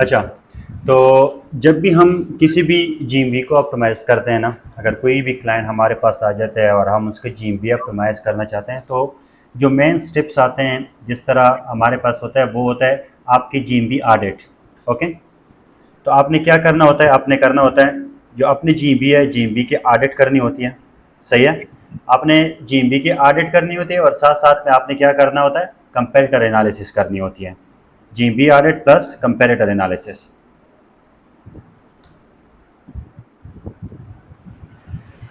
अच्छा, तो जब भी हम किसी भी जीएमवी को ऑप्टिमाइज़ करते हैं ना, अगर कोई भी क्लाइंट हमारे पास आ जाता है और हम उसके जीएमवी ऑप्टिमाइज़ करना चाहते हैं, तो जो मेन स्टेप्स आते हैं, जिस तरह हमारे पास होता है, वो होता है आपकी जीएमवी ऑडिट। ओके, तो आपने क्या करना होता है, आपने करना होता है जो अपनी जीएमवी है, जीएमवी की ऑडिट करनी होती है। सही है, आपने जीएमवी की ऑडिट करनी होती है और साथ साथ में आपने क्या करना होता है, कंपेरेटर एनालिसिस करनी होती है। GMV audit plus comparator analysis.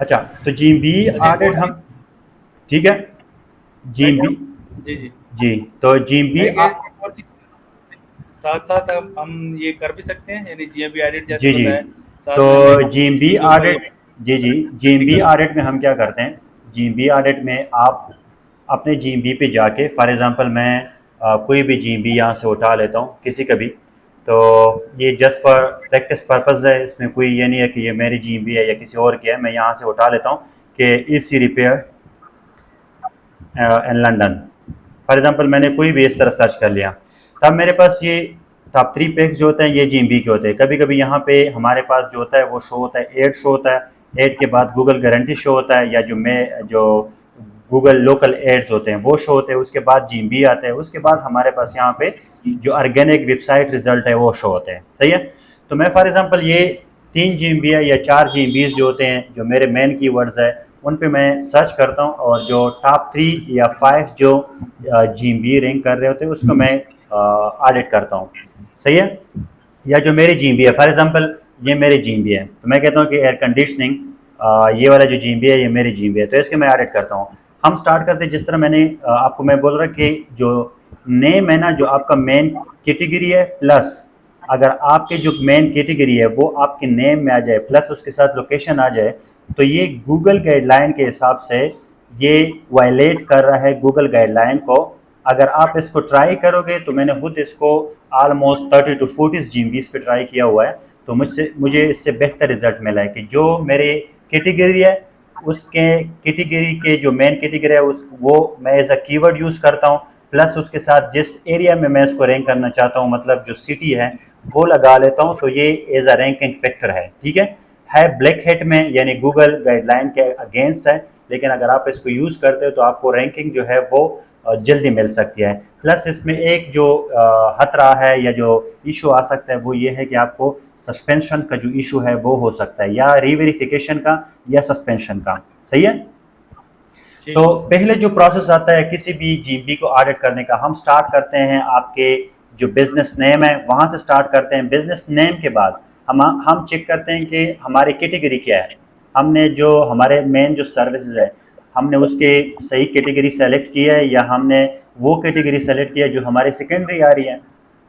अच्छा, तो जीएमवी अच्छा, एक ऑडिट और चीज हम, ठीक है, है क्या? जीएमवी, जी जी। जी, तो जीएमवी, है कि एक और चीज साथ साथ हम ये कर भी सकते हैं, यानी जीएमबी एडिट जैसे जी जी, बताया, तो साथ में हमें जीएमवी चीजों का ये ऑडिट, जी जी, भी जीएमवी करना ऑडिट में हम क्या करते हैं, जीएमवी ऑडिट में आप अपने जीएमवी पे जाके, फॉर एग्जांपल मैं कोई भी जीएमवी यहाँ से उठा लेता हूँ किसी का भी, तो ये जस्ट फॉर प्रैक्टिस पर्पज़ है, इसमें कोई ये नहीं है कि ये मेरी जीएमवी है या किसी और की है। मैं यहाँ से उठा लेता हूँ कि EC repair in London, for example मैंने कोई भी इस तरह सर्च कर लिया, तब मेरे पास ये टॉप 3 पेक्स जो होते हैं ये जीएमबी के होते हैं। कभी कभी यहाँ पे हमारे पास जो होता है वो शो होता है, एड शो होता है, एड के बाद गूगल गारंटी शो होता है, या जो गूगल लोकल एड्स होते हैं वो शो होते हैं, उसके बाद जीएमबी आते हैं, उसके बाद हमारे पास यहाँ पे जो ऑर्गेनिक वेबसाइट रिजल्ट है वो शो होते हैं। सही है, तो मैं फॉर एग्जांपल ये 3 जीएमबी है या 4 जीएमबीज जो होते हैं, जो मेरे मेन कीवर्ड्स है, उन पे मैं सर्च करता हूँ, और जो टॉप 3 या 5 जो जीएमबी रैंक कर रहे होते हैं उसको मैं ऑडिट करता हूँ। सही है, या जो मेरी जीएमबी है, फॉर एग्जांपल ये मेरी जीएमबी है, तो मैं कहता हूँ कि एयर कंडीशनिंग, ये वाला जो जीएमबी है ये मेरी जीएमबी है, तो इसके मैं ऑडिट करता हूँ। हम स्टार्ट करते हैं जिस तरह मैंने आपको मैं बोल रहा कि जो नेम है ना, जो आपका मेन कैटेगरी है, प्लस अगर आपके जो मेन कैटेगरी है वो आपके नेम में आ जाए, प्लस उसके साथ लोकेशन आ जाए, तो ये गूगल गाइडलाइन के हिसाब से ये वायलेट कर रहा है गूगल गाइडलाइन को। अगर आप इसको ट्राई करोगे, तो मैंने खुद इसको ऑलमोस्ट 30 to 40 जीबीज पे ट्राई किया हुआ है, तो मुझे इससे बेहतर रिजल्ट मिला है कि जो मेरे कैटेगरी है, उसके कैटेगरी के जो मेन कैटेगरी है उस वो मैं एज अ कीवर्ड यूज़ करता हूँ, प्लस उसके साथ जिस एरिया में मैं इसको रैंक करना चाहता हूँ, मतलब जो सिटी है वो लगा लेता हूँ, तो ये एज अ रैंकिंग फैक्टर है। ठीक है ब्लैक हेट में, यानी गूगल गाइडलाइन के अगेंस्ट है, लेकिन अगर आप इसको यूज़ करते हो तो आपको रैंकिंग जो है वो जल्दी मिल सकती है। प्लस इसमें एक जो खतरा है या जो इशू आ सकता है वो ये है कि आपको सस्पेंशन का जो इशू है वो हो सकता है, या रीवेरिफिकेशन का या सस्पेंशन का। सही है, जी तो जी। पहले जो प्रोसेस आता है किसी भी जीबी को ऑडिट करने का, हम स्टार्ट करते हैं आपके जो बिजनेस नेम है वहाँ से स्टार्ट करते हैं। बिजनेस नेम के बाद हम चेक करते हैं कि हमारी कैटेगरी क्या है, हमने जो हमारे मेन जो सर्विसेज है हमने उसके सही कैटेगरी सेलेक्ट की है, या हमने वो कैटेगरी सेलेक्ट किया है जो हमारी सेकेंडरी आ रही है।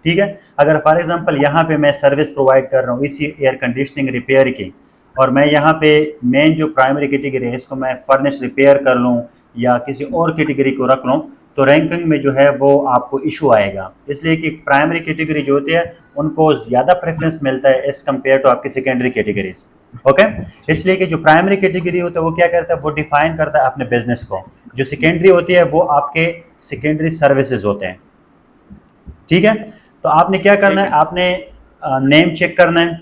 ठीक है, अगर फॉर एग्जांपल यहाँ पे मैं सर्विस प्रोवाइड कर रहा हूँ इसी एयर कंडीशनिंग रिपेयर की, और मैं यहाँ पे मेन जो प्राइमरी कैटेगरी है इसको मैं फर्निश रिपेयर कर लूँ या किसी और कैटेगरी को रख लूँ, तो रैंकिंग में जो है वो आपको इशू आएगा, इसलिए कि प्राइमरी कैटेगरी जो होती है उनको ज़्यादा प्रेफरेंस मिलता है एज कम्पेयर टू आपकी सेकेंडरी कैटेगरीज। ओके, इसलिए कि जो प्राइमरी कैटेगरी होता है वो क्या करता है, वो डिफाइन करता है अपने बिजनेस को, जो सेकेंडरी होती है वो आपके सेकेंडरी सर्विसेज होते हैं। ठीक है, तो आपने क्या करना ठीक है, है। आपने नेम चेक करना है,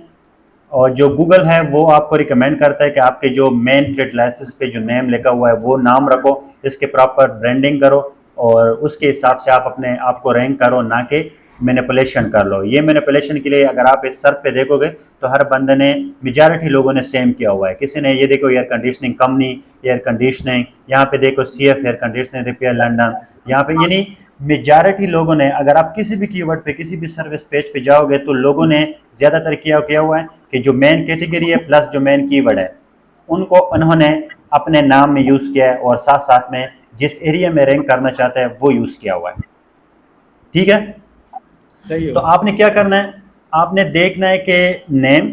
और जो गूगल है वो आपको रिकमेंड करता है कि आपके जो मेन ट्रेड लाइसेंस पे जो नेम लिखा हुआ है वो नाम रखो, इसके प्रॉपर ब्रांडिंग करो, और उसके हिसाब से आप अपने आप को रैंक करो, ना कि मैनिपुलेशन कर लो। ये मैनिपुलेशन के लिए अगर आप इस सर्फ पे देखोगे तो हर बंदे ने, मेजॉरिटी लोगों ने सेम किया हुआ है। किसी ने ये देखो air conditioning company, air conditioning, यहाँ पे देखो CF air conditioning repair London, यहाँ पे यानी मेजॉरिटी लोगों ने, अगर आप किसी भी कीवर्ड पे किसी भी सर्विस पेज पे जाओगे तो लोगों ने ज़्यादातर किया हुआ है कि जो मेन कैटेगरी है प्लस जो मेन कीवर्ड है उनको उन्होंने अपने नाम में यूज़ किया है, और साथ साथ में जिस एरिया में रैंक करना चाहता है वो यूज़ किया हुआ है। ठीक है, सही तो हो। आपने क्या करना है, आपने देखना है कि नेम,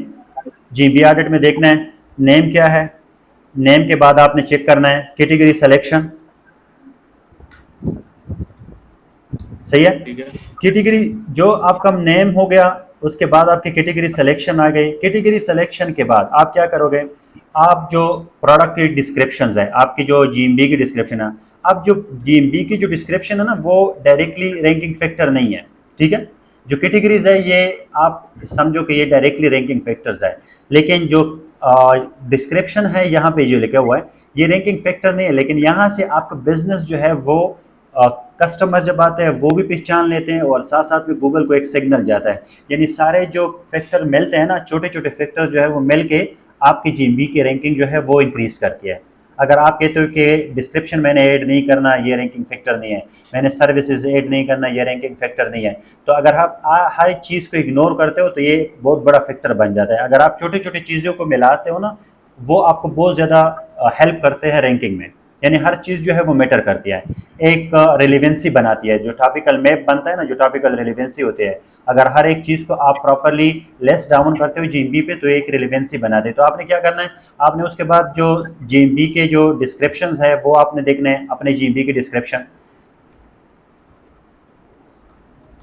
जीबी ऑडिट में देखना है नेम क्या है, नेम के बाद आपने चेक करना है कैटेगरी सिलेक्शन। सही है, ठीक है। कैटेगरी जो आपका नेम हो गया, उसके बाद आपकी कैटेगरी सिलेक्शन आ गई। कैटेगरी सिलेक्शन के बाद आप क्या करोगे, आप जो प्रोडक्ट की डिस्क्रिप्शंस है, आपकी जो जीएमबी की डिस्क्रिप्शन है, अब जो जीएमबी की जो डिस्क्रिप्शन है ना वो डायरेक्टली रैंकिंग फैक्टर नहीं है। ठीक है, जो कैटेगरीज है ये आप समझो कि ये डायरेक्टली रैंकिंग फैक्टर्स है, लेकिन जो डिस्क्रिप्शन है यहाँ पे जो लिखा हुआ है ये रैंकिंग फैक्टर नहीं है, लेकिन यहाँ से आपका बिजनेस जो है वो कस्टमर जब आते हैं वो भी पहचान लेते हैं और साथ साथ में गूगल को एक सिग्नल जाता है। यानी सारे जो फैक्टर मिलते हैं ना, छोटे छोटे फैक्टर जो है वो मिल के आपकी जीएमबी की रैंकिंग जो है वो इंक्रीज करती है। अगर आप कहते हो कि डिस्क्रिप्शन मैंने ऐड नहीं करना, ये रैंकिंग फैक्टर नहीं है, मैंने सर्विसेज ऐड नहीं करना, ये रैंकिंग फैक्टर नहीं है, तो अगर आप हर चीज़ को इग्नोर करते हो तो ये बहुत बड़ा फैक्टर बन जाता है। अगर आप छोटी छोटी चीज़ों को मिलाते हो ना, वो आपको बहुत ज़्यादा हेल्प करते हैं रैंकिंग में। यानी हर चीज़ जो है वो मैटर करती है, एक रिलेवेंसी बनाती है। जो टॉपिकल मैप बनता है ना, जो टॉपिकल रिलेवेंसी होते हैं, अगर हर एक चीज़ को आप प्रॉपरली लेस डाउन करते हो जीएमबी पे तो एक रिलेवेंसी बना दे। तो आपने क्या करना है, आपने उसके बाद जो जीएमबी के जो डिस्क्रिप्शन है वो आपने देखने हैं, अपने जीएमबी के डिस्क्रिप्शन।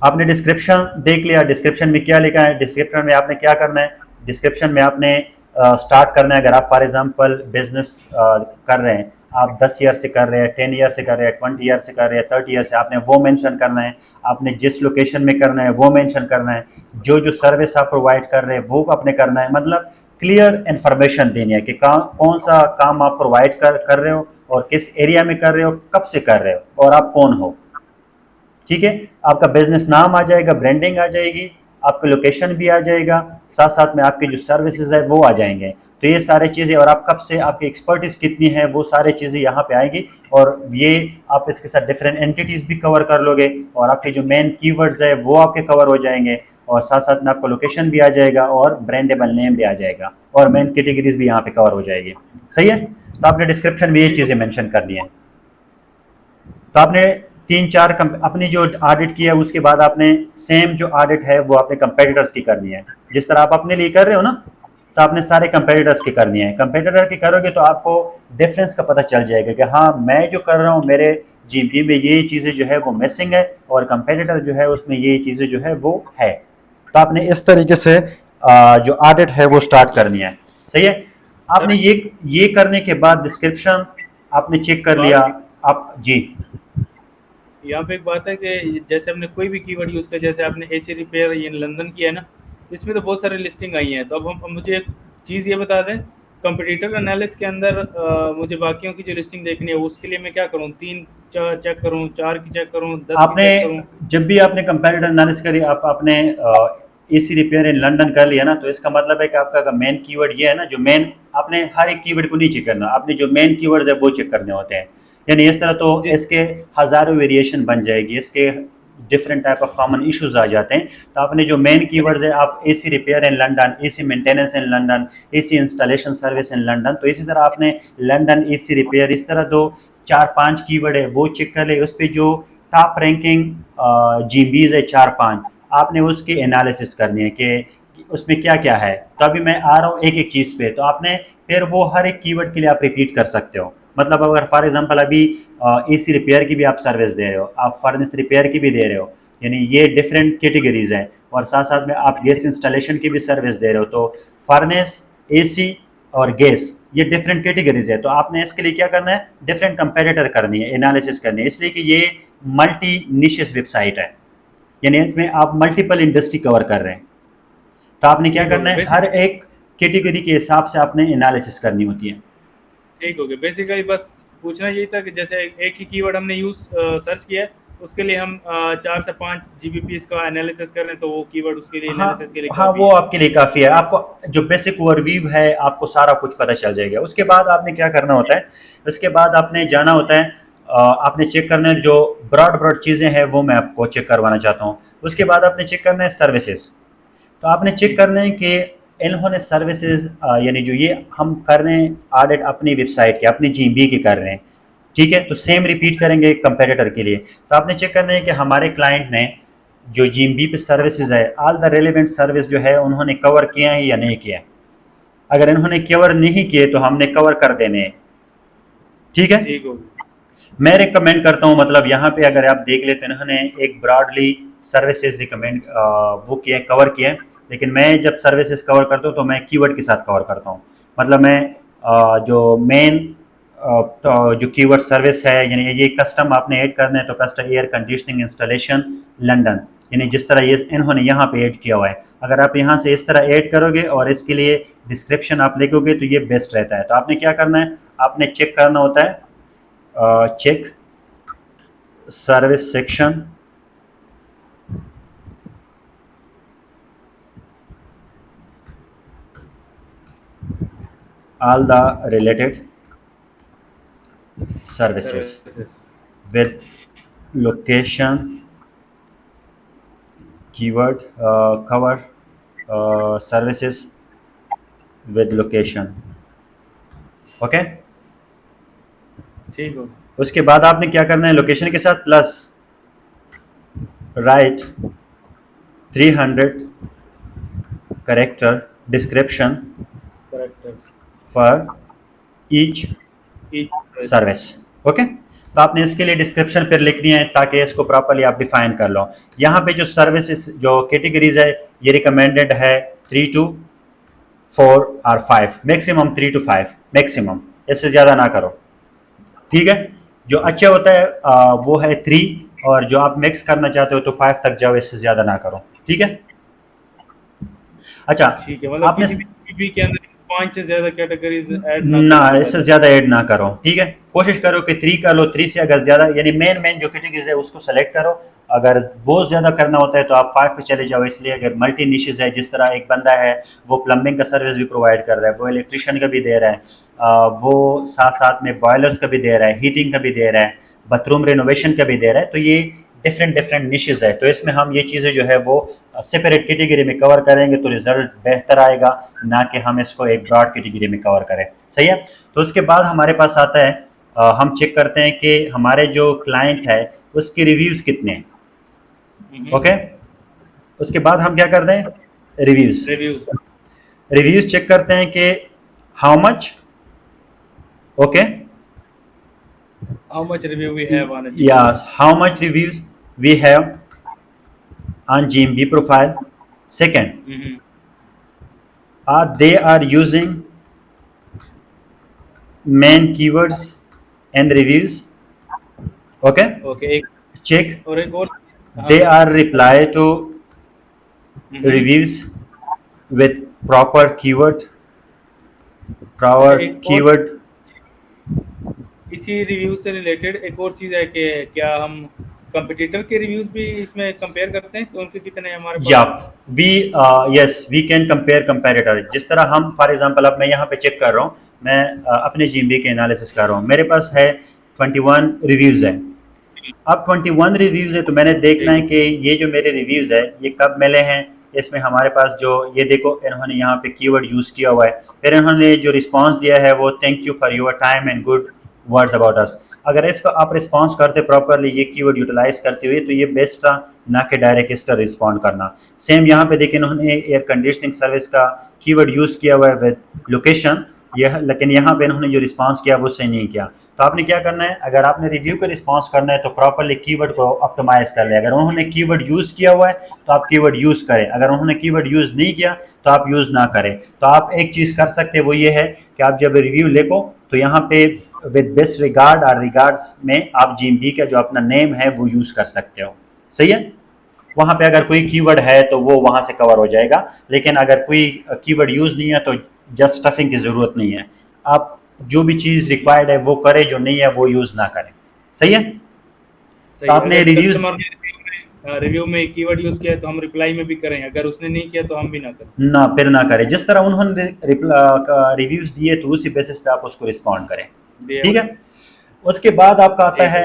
आपने डिस्क्रिप्शन देख लिया, डिस्क्रिप्शन में क्या लिखा है, डिस्क्रिप्शन में आपने क्या करना है, डिस्क्रिप्शन में आपने स्टार्ट करना है। अगर आप फॉर एग्जांपल बिजनेस कर रहे हैं, आप 10 ईयर से कर रहे हैं, 10 ईयर से कर रहे हैं, 20 ईयर से कर रहे हैं, 30 ईयर से, आपने वो मेंशन करना है। आपने जिस लोकेशन में करना है वो मेंशन करना है। जो जो सर्विस आप प्रोवाइड कर रहे हैं वो आपने करना है। मतलब क्लियर इन्फॉर्मेशन देनी है कि कौन सा काम आप प्रोवाइड कर रहे हो और किस एरिया में कर रहे हो, कब से कर रहे हो और आप कौन हो। ठीक है, आपका बिजनेस नाम आ जाएगा, ब्रांडिंग आ जाएगी, आपका लोकेशन भी आ जाएगा, साथ साथ में आपके जो सर्विसेज है वो आ जाएंगे। तो ये सारी चीज़ें, और आप कब से, आपकी एक्सपर्टीज कितनी है, वो सारी चीज़ें यहाँ पे आएगी। और ये आप इसके साथ डिफरेंट एंटिटीज़ भी कवर कर लोगे और आपके जो मेन कीवर्ड्स है वो आपके कवर हो जाएंगे, और साथ साथ में आपका लोकेशन भी आ जाएगा और ब्रांडेबल नेम भी आ जाएगा और मेन कैटेगरीज भी यहाँ पे कवर हो जाएगी। सही है, तो आपने डिस्क्रिप्शन में ये चीज़ें मैंशन करनी है। तो आपने 3-4 अपनी जो ऑडिट की है उसके बाद आपने सेम जो ऑडिट है वो आपने कंपेटिटर्स की करनी है। जिस तरह आप अपने लिए कर रहे हो ना, तो आपने सारे कंपेटिटर्स की करनी है। कंपेटिटर की करोगे तो आपको डिफरेंस का पता चल जाएगा कि हाँ, मैं जो कर रहा हूँ मेरे जीएमबी में ये चीज़ें जो है वो मिसिंग है और कंपेटिटर जो है उसमें ये चीज़ें जो है वो है। तो आपने इस तरीके से जो ऑडिट है वो स्टार्ट करनी है। सही है, आपने ये करने के बाद डिस्क्रिप्शन आपने चेक कर लिया। आप जी, यहाँ पे एक बात है कि जैसे हमने कोई भी कीवर्ड यूज़ किया, जैसे आपने एसी रिपेयर ये लंदन किया है ना, इसमें तो बहुत सारी लिस्टिंग आई हैं। तो अब मुझे एक चीज़ ये बता दें, कंपटीटर एनालिसिस के अंदर मुझे बाकियों की जो लिस्टिंग देखनी है उसके लिए मैं क्या करूँ? 3 चेक करूँ, 4 की चेक करूँ, 10 की आपने चेक करूँ? जब भी आपने कंपैरेटर एनालिसिस करी, आप आपने एसी रिपेयर इन लंदन कर लिया ना, तो इसका मतलब है कि आपका मेन कीवर्ड ये है ना, जो मेन, आपने हर एक कीवर्ड को नहीं चेक करना, आपने जो मेन कीवर्ड है वो चेक करने होते हैं। यानी इस तरह तो जी। इसके हज़ारों वेरिएशन बन जाएगी, इसके different type of common issues आ जाते हैं। तो आपने जो मेन कीवर्ड्स है, आप AC repair in London, AC maintenance in London, AC installation service in London, तो इसी तरह आपने लंदन एसी रिपेयर, इस तरह दो 4-5 कीवर्ड है वो चेक कर ले। उस पर जो टॉप रैंकिंग जीबीज है 4-5, आपने उसकी एनालिसिस करनी है कि उसमें क्या क्या है। तो अभी मैं आ रहा हूँ एक एक चीज़ पे, तो आपने फिर वो हर एक कीवर्ड के लिए आप रिपीट कर सकते हो। मतलब अगर फॉर एग्जांपल अभी एसी रिपेयर की भी आप सर्विस दे रहे हो, आप फर्नेस रिपेयर की भी दे रहे हो, यानी ये डिफरेंट कैटेगरीज हैं, और साथ साथ में आप गैस इंस्टॉलेशन की भी सर्विस दे रहे हो, तो फर्नेस, एसी और गैस ये डिफरेंट कैटेगरीज है। तो आपने इसके लिए क्या करना है, डिफरेंट कंपेटिटर करनी है, एनालिसिस करनी है, इसलिए कि ये मल्टी निशेस वेबसाइट है, यानी इसमें आप मल्टीपल इंडस्ट्री कवर कर रहे हैं। तो आपने क्या करना है, हर एक कैटेगरी के हिसाब से आपने एनालिसिस करनी होती है। ठीक हो गया। बेसिकली बस पूछना यही था कि जैसे एक ही कीवर्ड हमने सर्च किया है, उसके लिए हम 4 से 5 जीबीपी का एनालिसिस कर रहे हैं, तो वो कीवर्ड उसके लिए हाँ, एनालिसिस के लिए हाँ, काफ़ी वो है। आपके लिए काफ़ी है। आपको जो बेसिक ओवरव्यू है आपको सारा कुछ पता चल जाएगा। उसके बाद आपने क्या करना होता है, उसके बाद आपने जाना होता है, आपने चेक करना है जो ब्रॉड ब्रॉड चीज़ें हैं वो मैं आपको चेक करवाना चाहता हूँ। उसके बाद आपने चेक करना है सर्विसेज। तो आपने चेक करना है कि इन्होंने सर्विसेज, यानी जो ये हम कर रहे हैं ऑडिट अपनी वेबसाइट के, अपनी जीबी की कर रहे हैं, ठीक है, तो सेम रिपीट करेंगे कंपेटिटर के लिए। तो आपने चेक करना है कि हमारे क्लाइंट ने जो जीएमबी पे सर्विसेज है, ऑल द रेलेवेंट सर्विस जो है उन्होंने कवर किया है या नहीं किया है। अगर इन्होंने कवर नहीं किए तो हमने कवर कर देने हैं। ठीक है, ठीक हो गया। मैं रिकमेंड करता हूँ, मतलब यहाँ पे अगर आप देख लेते हैं, इन्होंने एक ब्रॉडली सर्विसेज रिकमेंड वो किए, कवर किए, लेकिन मैं जब सर्विसेज कवर करता हूँ तो मैं कीवर्ड के साथ कवर करता हूँ। मतलब मैं जो मेन तो जो कीवर्ड सर्विस है, यानी ये कस्टम आपने ऐड करना है, तो custom air conditioning installation London, यानी जिस तरह ये इन्होंने यहाँ पे ऐड किया हुआ है, अगर आप यहाँ से इस तरह ऐड करोगे और इसके लिए डिस्क्रिप्शन आप लिखोगे तो ये बेस्ट रहता है। तो आपने क्या करना है, आपने चेक करना होता है, check service section, all the related services with location, keyword, cover, services with location, okay. ठीक हो। उसके बाद आपने क्या करना है, लोकेशन के साथ plus right 300 character description characters for each service, okay. तो आपने इसके लिए डिस्क्रिप्शन पर लिखनी है ताकि इसको प्रॉपर्ली आप डिफाइन कर लो। यहाँ पे जो सर्विसेज जो कैटेगरीज है ये रिकमेंडेड है 3 to 4 और 5, मैक्सिमम 3 to 5 मैक्सिमम, इससे ज़्यादा ना करो, ठीक है। जो अच्छा होता है वो है 3, और जो आप मिक्स करना चाहते हो तो 5 तक जाओ, इससे ज़्यादा ना करो, ठीक है। अच्छा, ठीक है, मतलब आपने किसी भी के अंदर 5 से ज्यादा कैटेगरीज ऐड ना इससे ज़्यादा ऐड ना करो, ठीक है। कोशिश करो कि 3 कर लो, 3 से अगर ज़्यादा यानी मेन जो कैटेगरीज है उसको सेलेक्ट करो। अगर बहुत ज़्यादा करना होता है तो आप 5 पे चले जाओ, इसलिए अगर मल्टी निशेज है, जिस तरह एक बंदा है वो प्लम्बिंग का सर्विस भी प्रोवाइड कर रहा है, वो इलेक्ट्रिशियन का भी दे रहा है, वो साथ साथ में बॉयलर्स का भी दे रहा है, हीटिंग का भी दे रहा है, बाथरूम रेनोवेशन का भी दे रहा है, तो ये डिफरेंट निशेज है। तो इसमें हम ये चीज़ें जो है वो सेपरेट कैटेगरी में कवर करेंगे तो रिजल्ट बेहतर आएगा, ना कि हम इसको एक ब्रॉड कैटेगरी में कवर करें, सही है। तो उसके बाद हमारे पास आता है, हम चेक करते हैं कि हमारे जो क्लाइंट है उसके रिव्यूज़ कितने हैं, ओके। उसके बाद हम क्या करते हैं, रिव्यूज़ चेक करते हैं कि how much, okay, how much review we have on it. yes, how much reviews we have on GMB profile. Second, they are using main keywords and reviews, okay, एक check और एक और they are reply to reviews with proper keyword, इसी review से related एक और चीज़ है कि क्या हम कंपटीटर के रिव्यूज भी इसमें कंपेयर करते हैं, तो उनके कितने हैं हमारे पास? या yes we can compare comparator. जिस तरह हम फॉर एग्जांपल अब मैं यहाँ पे चेक कर रहा हूँ, मैं अपने GMB के एनालिसिस कर रहा हूँ, मेरे पास है 21 रिव्यूज़ है। अब 21 रिव्यूज़ है तो मैंने देखना है कि ये जो मेरे रिव्यूज़ है ये कब मिले हैं। इसमें हमारे पास जो ये देखो इन्होंने यहाँ पे कीवर्ड यूज़ किया हुआ है, फिर इन्होंने जो रिस्पांस दिया है वो thank you for your time and good words about us. अगर इसको आप रिस्पांस करते प्रॉपरली ये कीवर्ड यूटिलाइज करते हुए तो ये बेस्ट था, ना कि डायरेक्ट इस तरह रिस्पॉन्ड करना। सेम यहाँ पे देखिए इन्होंने एयर कंडीशनिंग सर्विस का कीवर्ड यूज़ किया हुआ है विद लोकेशन, यह लेकिन यहाँ पे इन्होंने जो रिस्पांस किया वो सही नहीं किया। तो आपने क्या करना है, अगर आपने रिव्यू का रिस्पांस करना है तो प्रॉपरली कीवर्ड को ऑप्टिमाइज कर ले। अगर उन्होंने कीवर्ड यूज़ किया हुआ है तो आप कीवर्ड यूज़ करें, अगर उन्होंने कीवर्ड यूज़ नहीं किया तो आप यूज़ ना करें। तो आप एक चीज़ कर सकते हैं वो ये है कि आप जब रिव्यू लिखो तो यहाँ पे विद बेस्ट रिगार्ड और रिगार्ड्स में आप GMB का जो अपना नेम है वो यूज़ कर सकते हो, सही है। वहाँ पे अगर कोई कीवर्ड है तो वो वहाँ से कवर हो जाएगा, लेकिन अगर कोई कीवर्ड यूज़ नहीं है तो जस्ट स्टफिंग की ज़रूरत नहीं है। आप जो भी चीज़ रिक्वायर्ड है वो करें, जो नहीं है वो यूज़ ना करें, सही है। तो आपने रिव्यू में कीवर्ड यूज किया तो हम रिप्लाई में भी करें, अगर उसने नहीं किया तो हम भी ना करें, ना फिर ना करें। जिस तरह उन्होंने रिव्यूज दिए तो उसी बेसिस पे आप उसको रिस्पॉन्ड करें, ठीक है। उसके बाद आपका आता है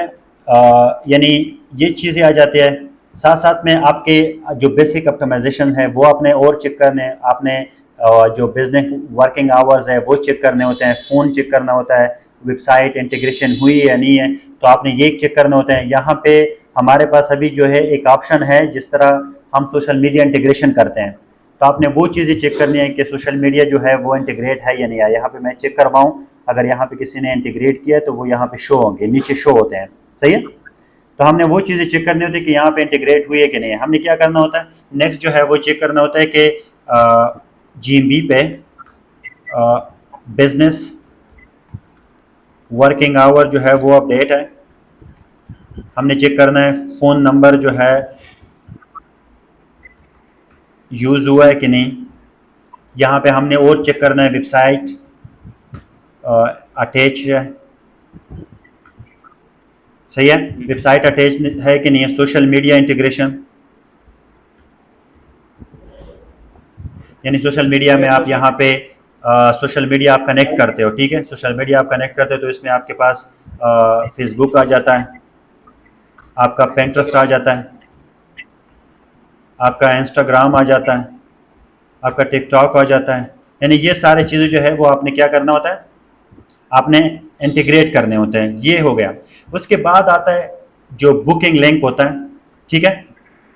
यानी ये चीज़ें आ जाती है, साथ साथ में आपके जो बेसिक ऑप्टिमाइजेशन है वो आपने और चेक करने, आपने जो बिजनेस वर्किंग आवर्स है वो चेक करने होते हैं, फ़ोन चेक करना होता है, वेबसाइट इंटीग्रेशन हुई है या नहीं है तो आपने ये चेक करने होते हैं। यहाँ पे हमारे पास अभी जो है एक ऑप्शन है, जिस तरह हम सोशल मीडिया इंटीग्रेशन करते हैं तो आपने वो चीज़ें चेक करनी है कि सोशल मीडिया जो है वो इंटीग्रेट है या नहीं है। यहाँ पे मैं चेक करवाऊँ, अगर यहाँ पे किसी ने इंटीग्रेट किया तो वो यहाँ पे शो होंगे, नीचे शो होते हैं, सही है। तो हमने वो चीज़ें चेक करनी होती है कि यहाँ पे इंटीग्रेट हुई है कि नहीं है। हमने क्या करना होता है, नेक्स्ट जो है वो चेक करना होता है कि GMB पे बिजनेस वर्किंग आवर जो है वो अपडेट है। हमने चेक करना है फ़ोन नंबर जो है यूज़ हुआ है कि नहीं। यहाँ पे हमने और चेक करना है वेबसाइट अटैच है, सही है, वेबसाइट अटैच है कि नहीं है। सोशल मीडिया इंटीग्रेशन, यानी सोशल मीडिया में आप यहाँ पे सोशल मीडिया आप कनेक्ट करते हो, ठीक है, सोशल मीडिया आप कनेक्ट करते हो तो इसमें आपके पास फेसबुक आ जाता है, आपका पेंट्रस्ट आ जाता है, आपका इंस्टाग्राम आ जाता है, आपका टिकटॉक आ जाता है। यानी ये सारी चीज़ें जो है वो आपने क्या करना होता है, आपने इंटीग्रेट करने होते हैं। ये हो गया। उसके बाद आता है जो बुकिंग लिंक होता है, ठीक है,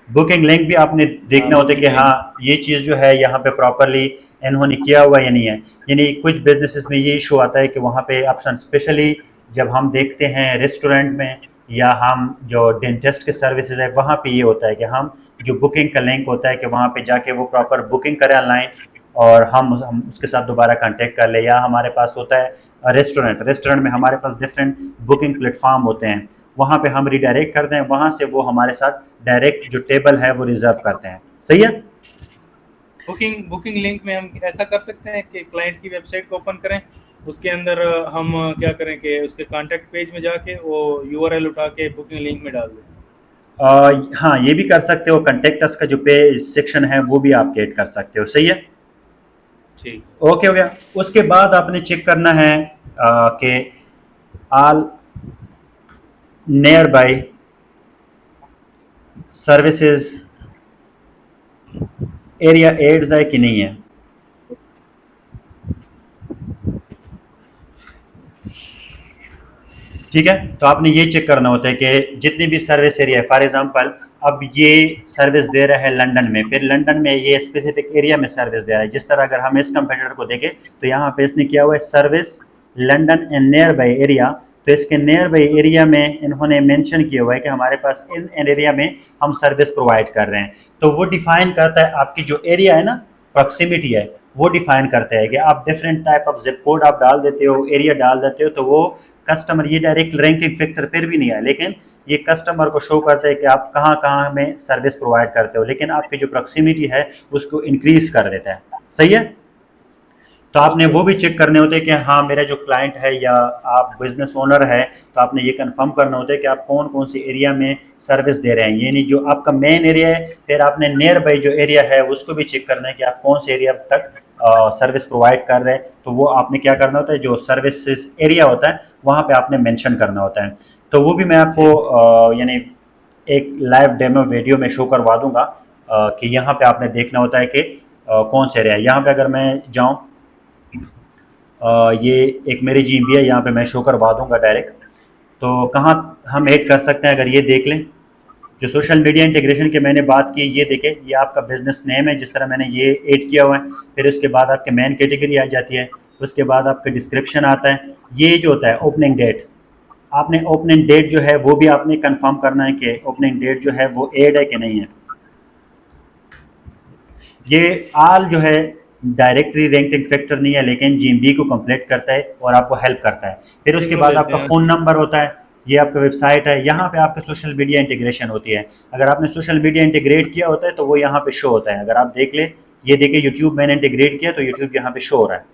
बुकिंग लिंक भी आपने देखना होता है कि हाँ ये चीज़ जो है यहाँ पे प्रॉपरली इन्होंने किया हुआ या नहीं है। यानी कुछ बिजनेसेस में ये इशू आता है कि वहाँ पे ऑप्शन, स्पेशली जब हम देखते हैं रेस्टोरेंट में या हम जो डेंटिस्ट के सर्विसेज है वहाँ पे ये होता है कि हम जो बुकिंग का लिंक होता है कि वहाँ पे जाके वो प्रॉपर बुकिंग करें ऑनलाइन और हम उसके साथ दोबारा कांटेक्ट कर ले। या हमारे पास होता है रेस्टोरेंट में हमारे पास डिफरेंट बुकिंग प्लेटफॉर्म होते हैं, वहाँ पे हम रिडायरेक्ट करते हैं, वहाँ से वो हमारे साथ डायरेक्ट जो टेबल है वो रिजर्व करते हैं, सही है। बुकिंग लिंक में हम ऐसा कर सकते हैं कि क्लाइंट की वेबसाइट को ओपन करें, उसके अंदर हम क्या करें कि उसके कॉन्टैक्ट पेज में जाके वो यूआरएल उठा के बुकिंग लिंक में डाल दें। हाँ ये भी कर सकते हो, कंटेक्ट अस का जो पेज सेक्शन है वो भी आप ऐड कर सकते हो, सही है। ठीक, ओके हो गया। उसके बाद आपने चेक करना है कि all nearby services area aids है कि नहीं है। ठीक है, तो आपने ये चेक करना होता है कि जितनी भी सर्विस एरिया है, फॉर एग्जांपल अब ये सर्विस दे रहा है लंदन में, फिर लंदन में ये स्पेसिफिक एरिया में सर्विस दे रहा है। जिस तरह अगर हम इस कंपटीटर को देखें तो यहाँ पे इसने किया हुआ है service London and near by area, तो इसके नियर बाई एरिया में इन्होंने मेंशन किया हुआ है कि हमारे पास इन एरिया में हम सर्विस प्रोवाइड कर रहे हैं। तो वो डिफाइन करता है आपकी जो एरिया है ना, प्रॉक्सिमिटी है, वो डिफाइन करता है कि आप different type of zip code आप डाल देते हो, एरिया डाल देते हो, तो वो कस्टमर, ये डायरेक्ट रैंकिंग फैक्टर फिर भी नहीं है, लेकिन ये कस्टमर को शो करता है कि आप कहाँ कहाँ में सर्विस प्रोवाइड करते हो, लेकिन आपकी जो प्रॉक्सिमिटी है उसको इंक्रीज कर देता है, सही है। तो आपने वो भी चेक करने होते हैं कि हाँ मेरा जो क्लाइंट है या आप बिजनेस ओनर है, तो आपने ये कंफर्म करना होता है कि आप कौन कौन सी एरिया में सर्विस दे रहे हैं, यानी जो आपका मेन एरिया है, फिर आपने नियर बाई जो एरिया है उसको भी चेक करना है कि आप कौन से एरिया तक सर्विस प्रोवाइड कर रहे हैं। तो वो आपने क्या करना होता है, जो सर्विसेज एरिया होता है वहाँ पे आपने मेंशन करना होता है। तो वो भी मैं आपको यानी एक लाइव डेमो वीडियो में शो करवा दूंगा कि यहाँ पे आपने देखना होता है कि कौन से एरिया है। यहाँ पे अगर मैं जाऊँ, ये एक मेरी GMB है, यहाँ पे मैं शो करवा दूंगा डायरेक्ट। तो कहाँ हम ऐड कर सकते हैं, अगर ये देख लें, जो सोशल मीडिया इंटीग्रेशन की मैंने बात की, ये देखें, ये आपका बिजनेस नेम है, जिस तरह मैंने ये ऐड किया हुआ है। फिर उसके बाद आपके मेन कैटेगरी आ जाती है, उसके बाद आपका डिस्क्रिप्शन आता है। ये जो होता है ओपनिंग डेट, आपने ओपनिंग डेट जो है वो भी आपने कंफर्म करना है कि ओपनिंग डेट जो है वो ऐड है कि नहीं है। ये आल जो है डायरेक्टरी रैंकिंग फैक्टर नहीं है, लेकिन GMB को कंप्लीट करता है और आपको हेल्प करता है। फिर उसके बाद आपका फ़ोन नंबर होता है, ये आपका वेबसाइट है, यहाँ पे आपका सोशल मीडिया इंटीग्रेशन होती है। अगर आपने सोशल मीडिया इंटीग्रेट किया होता है तो वो यहाँ पे शो होता है। अगर आप देख ले, ये देखिए यूट्यूब मैंने इंटीग्रेट किया तो यूट्यूब यहाँ पे शो हो रहा है,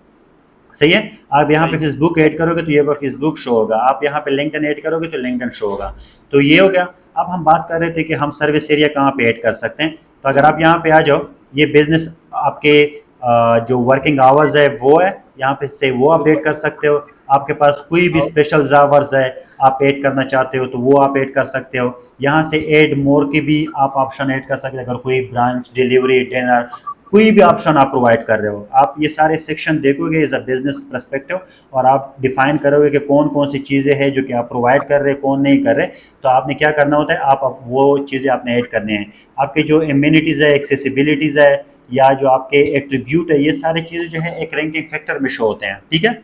सही है। आप यहाँ पे फेसबुक ऐड करोगे तो ये फेसबुक शो होगा, आप यहाँ पे लिंक्डइन ऐड करोगे तो लिंक्डइन शो होगा। तो ये हो गया। अब हम बात कर रहे थे कि हम सर्विस एरिया कहाँ पे ऐड कर सकते हैं। तो अगर आप यहाँ पे आ जाओ, ये बिजनेस आपके जो वर्किंग आवर्स है वो है, यहाँ पे से वो आप ऐड कर सकते हो। आपके पास कोई भी स्पेशल आवर्स है आप ऐड करना चाहते हो तो वो आप ऐड कर सकते हो। यहाँ से ऐड मोर की भी आप ऑप्शन ऐड कर सकते हो। अगर कोई ब्रांच, डिलीवरी, डिनर, कोई भी ऑप्शन आप प्रोवाइड कर रहे हो, आप ये सारे सेक्शन देखोगे एज अ बिजनेस पर्सपेक्टिव, और आप डिफाइन करोगे कि कौन कौन सी चीज़ें हैं जो कि आप प्रोवाइड कर रहे हैं, कौन नहीं कर रहे। तो आपने क्या करना होता है, आप वो चीज़ें आपने ऐड करनी है। आपके जो इम्यूनिटीज़ है, एक्सेसिबिलिटीज़ है, या जो आपके एट्रीब्यूट है, ये सारी चीज़ें जो है एक रैंकिंग फैक्टर में शो होते हैं, ठीक है।